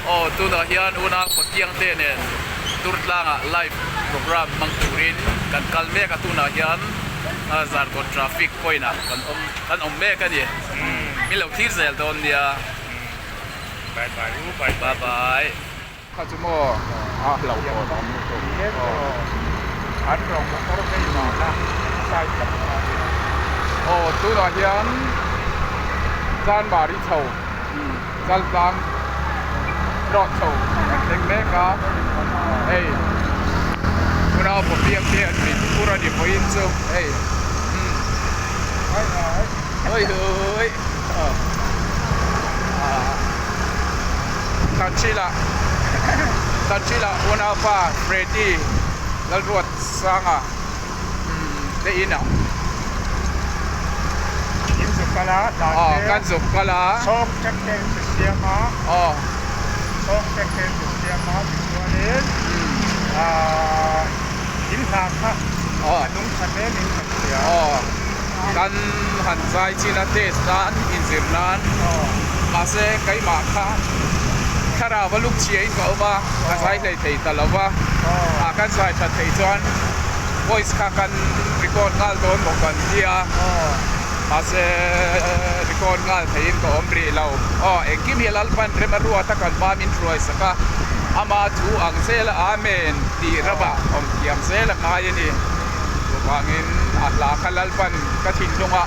oh tu na hian una patiang te nen turtlanga live program mang turin kan kalme ka tu na hian zar ko traffic point kan om me ka ni mi lo thir zel don dia bye bye ka chu mo lo ko ăn rồng nó có cái nhỏ ra sai chậm tu na hian gian bà đi thầu gian gian rọt thầu đánh mẹ cá ê bữa nàoผมเรียกเรียนบินพูดอะไรพออินซูเอ้ยเฮ้ยเฮ้ยตัดชีละวันอาฟ้าเฟรดดี้แล้วรวดสร้างอ่ะได้ยินอ่ะกันสุกกะลาชอบแจ็คเก็ตเสียมาชอบแจ็คเก็ตเสียมาตัวนี้หินหาค่ะนุ่งคันเล่นคันเสียกันหันใจจีนเทศนั้นอินสิบนั้นมาเสกไก่มาค่ะถ้าเราว่าลูกเชียร์ก็ว่ากันใช้เลยเทตลอดว่ากันใช้ชัดเทจวน voice ค่ะกัน record งานโดนบอกกันเดียมาเสrecord งานเทียนก็อมรีเราเอ็งกิมเฮลัลปันเรมารัวตะกันบามินทรวยสักอามาทูอังเซลอาเมนดีระบะอมเกียมเซลงายนี่ตัวบางินอัลลาขลัลปันกระถิ่นจงอ่ะ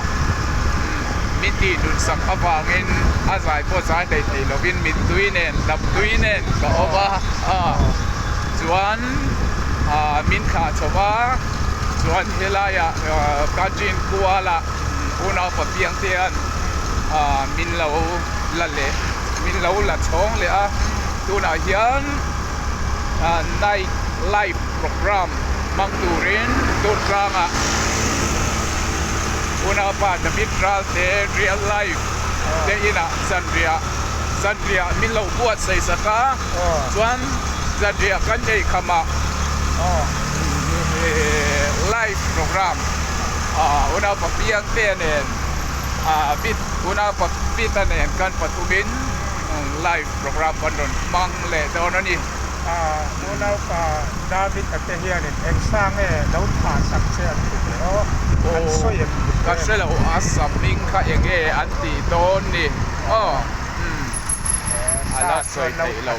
มิตีดุนสักบางินอาศัยพอสายได้ที่เราบินมิดตุยเนนดับตุยเนนก็ว่าจวนมินขาชวาจวนเฮลายกาจินกัวละอุณาปะเปียงเตียนมินเราละเละมินเราละช่องเลยตัวน่าเฮียนในไลฟ์โปรแกรมมังตูรินตัวกลางอุณาปะดมิตรเตเรียลไลฟ์เดอินะซันเรียมินเราบวชใส่สักส่วนซันเรียกันได้ขมาไลฟ์โปรแกรมอุณาปะเปียงเตียนบิดอุณาปะบิดเนนกันปัตุบินไลฟ์โปรแกรมบันดอนบังเล่ตอนนี้อุณาปะดาวิดเตเฮียนเอ็งสร้างเราผ่านสักเชียร์ถูกแล้วกันช่วยกันช่วยเราอาสัมมิงค่ะเองอันตีโดนนี่อันละสวยตีเรา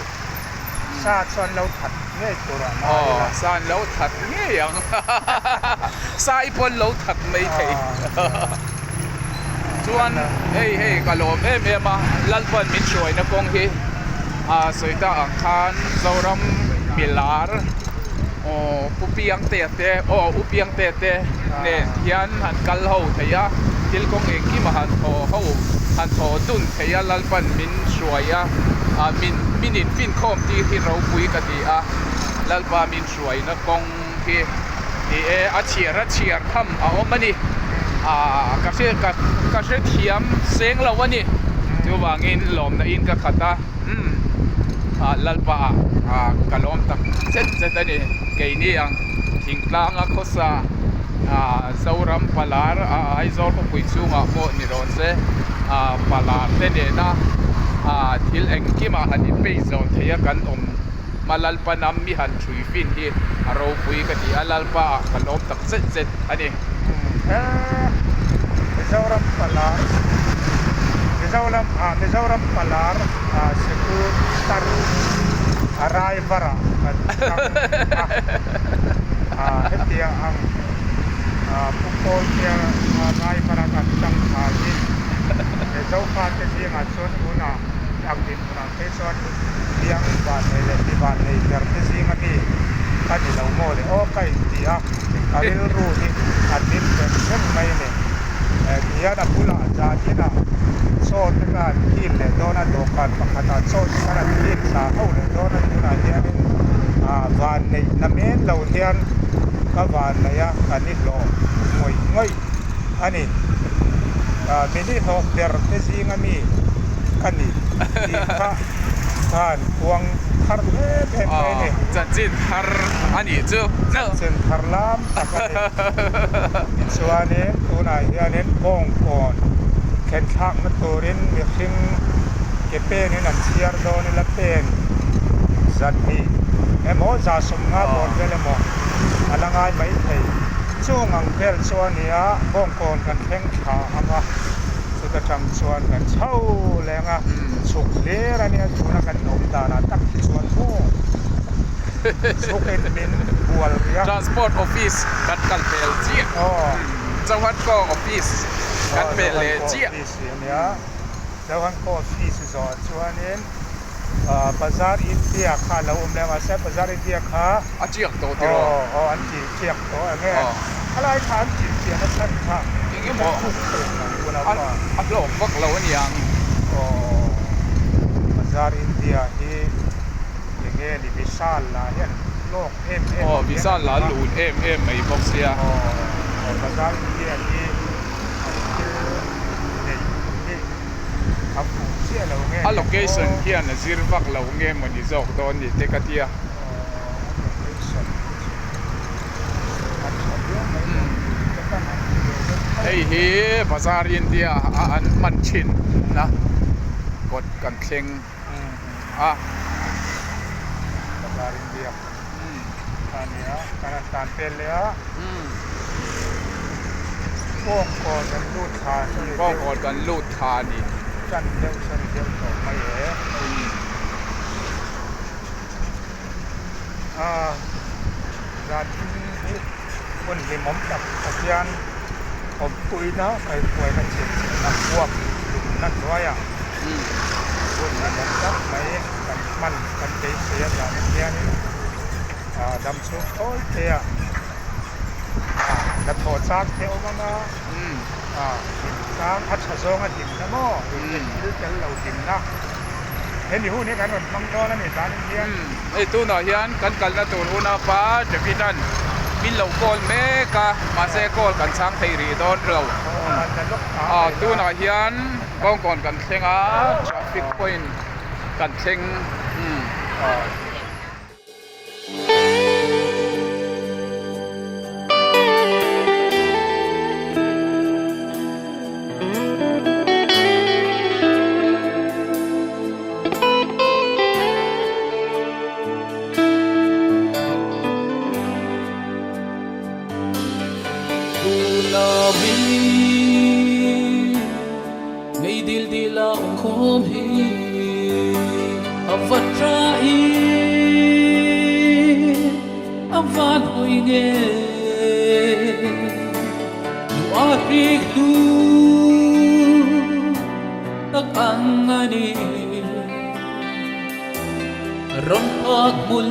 ซาชวนเราถัดเงี้ยตัวละซานเราถัดเงี้ยยังสายพลเราถัดไม่ถีชวนเฮ้ยกะโลมเมียมาลัลปันมิช่วยนะกงฮีสวยตาอังคารเจ้ารำมิลาร์อุปยังเตะอุปยังเตะเนี่ยยันหันกัลเฮาเทียทิลกงเองกี่มาหันโถเฮาหันโถดุนเทียลัลปันมิช่วยมินินฟินคอมที่เราคุยกันดีลัลปันมิช่วยนะกงฮีอาเชียร์ทำเอามันนี่กาเฟ่เทียมเสียงเราวันนี้ที่ว่างินลมนะอินกับขัดตาลัลปะกะลมตักเซ็ตนี่เกยนี่ยังทิ้งกลางก็สะเจ้ารำปลาร์ไอโซลก็คุยซูงโมนี่โดนเสปลาร์เตเนนะทิลเองกี่มาหันไปโซนเทียกันมาลัลปะน้ำมีหันชุยฟินที่เราคุยกันที่ลัลปะกะลมตักเซ็ตอันนี้Mizoram Palar sebut taru arai bara hetia ang pukul dia arai bara kantang haji Mizau kate dia ngason una ang din una keson yang ban le tertesi ngati kadilau mole okay dia kalil ruhi adin ben mai ne dia nak pula jadi nak so dengan kile dona dokan pakata so sana kile sahau le dona tuna dia ni van nei namen lau hian ka van na ya kanit lo ngoi ani mini hok der te singa mi kani ka kan kuang har pe ni janjin har ani chu sen harlam takane suane tuna hianen bong kon ken thak na turin mi khing ke pe ni nan chiar do ni la pen zat ni emo za som nga bon vele mo alangai mai thei chung ang vel chuan nia bong kon kan theng tha anga suta chang chuan kan chau lenga chuk ler ania tuna kan nom da na tak thi chuan ho chuk en min bual ria transport office กันกันเปลเจีย จังหวัดก็ออฟฟิศกันเปลเลเจีย nia dawan ko office zo chuanin bazar India kha lo lenga se bazar India kha อาเจียกโตติโร อันจีเจียกโตangeอะไรถามจีเจียกนั่นค่ะ อย่างงี้บอก อันโลกฟักเราเนี่ยยัง bazar India hi yenge ni visal la hian lok em อ๋อวิซ่าหลานหลูนไอ้บอกเสีย bazar India hiนี่ทำผู้เชี่ยเราไง อะโลเคชั่นเฮียนะซิรฟักเราเงี้ยมันดิจอกตอนนี้เตกะเตียไอ้เฮภาษาอินเดียอันมันชินนะกดกันเค็งอ่ะ bazar India อันนี้การการเป็นเลยอ่ะพวกคนกันรูดทาน ก็กดกันลูดทานี่ จันเดียวต่อไม่เอ๋ร้านนี้คนที่ผมจับตะเกียนผมคุยนะไปคุยกันเฉียดนักพวกนักด้วยอ่ะคนที่ผมจับไม่กันมันกันใจเสียอย่างนี้นี่ดำชุบโอ้ยเทียนักโทษซากเที่ยวมาหินซากพัชโซงหินนะโม่หินที่จะเหล่าหินนะเห็นอยู่นี่กันมันมังกรแล้วนี่ร้านนี้ไอ้ตู้หน่อยยันกันนะตัวอุณาป้าจะพิจันบินเหล่าโกลเมกะมาเซโกลกันช้างไทยรีดอนเราตู้หน่อยยันก้องก่อนกันเซ็งทราฟิกพอยต์กันเซ็งngay dil dila khom hi avatra hi avan hoi nge nu apik tu tak angani ron ak mul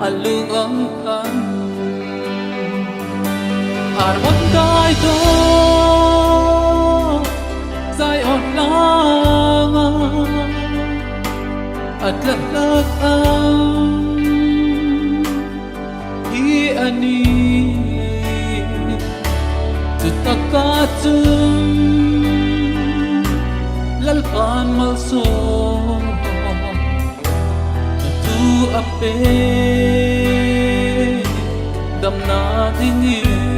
alung ang kan Armon dai to Zai on langa At lalag ang Hi ani Tutakatum Lalpan malso Tu ape Dam na tingin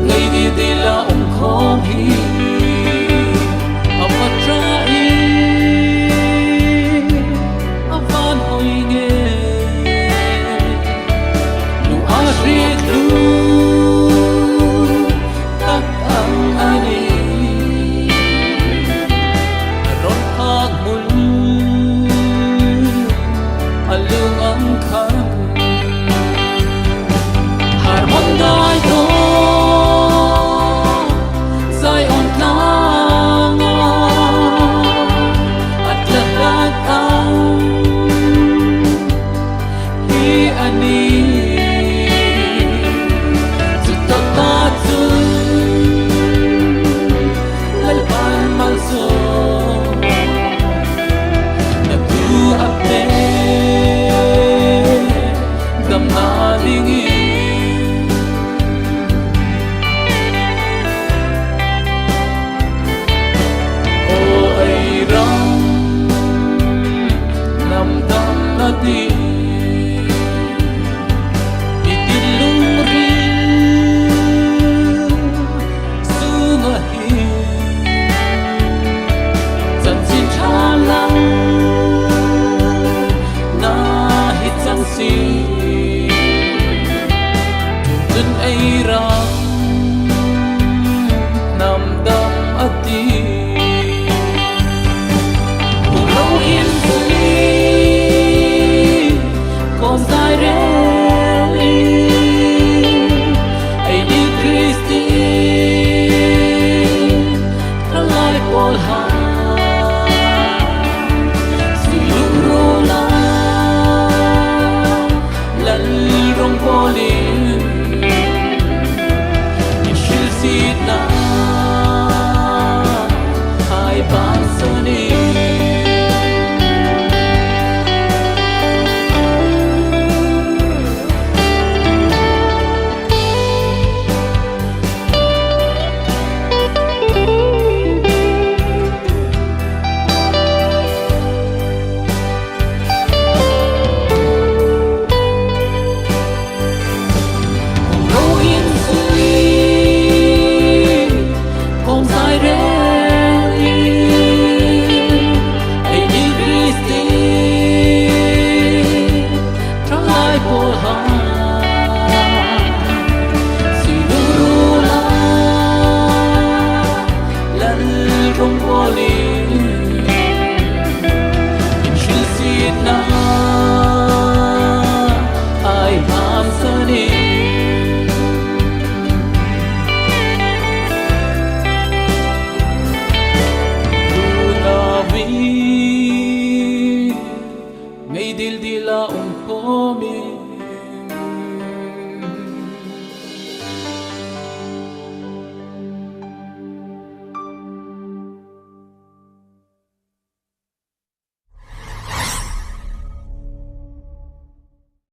ngay đi đi là ông không hi ông bắt trai ông van hồi nghe lu arit lu tak ang ani ron hak mul alung ang kan Dai to Zai on langa At lahat ang Hi ani Tutatatun Lalpan malso Nagduape si Chân ấy rằng nằm đậm ắt đi Cùng lâu yên vui Có dài rẽ đi Ấy đi Christi Thân lại bồn hà Sự lúc rô la Lần rong bồ liên na hai ban sani Ngay dil dila un pomi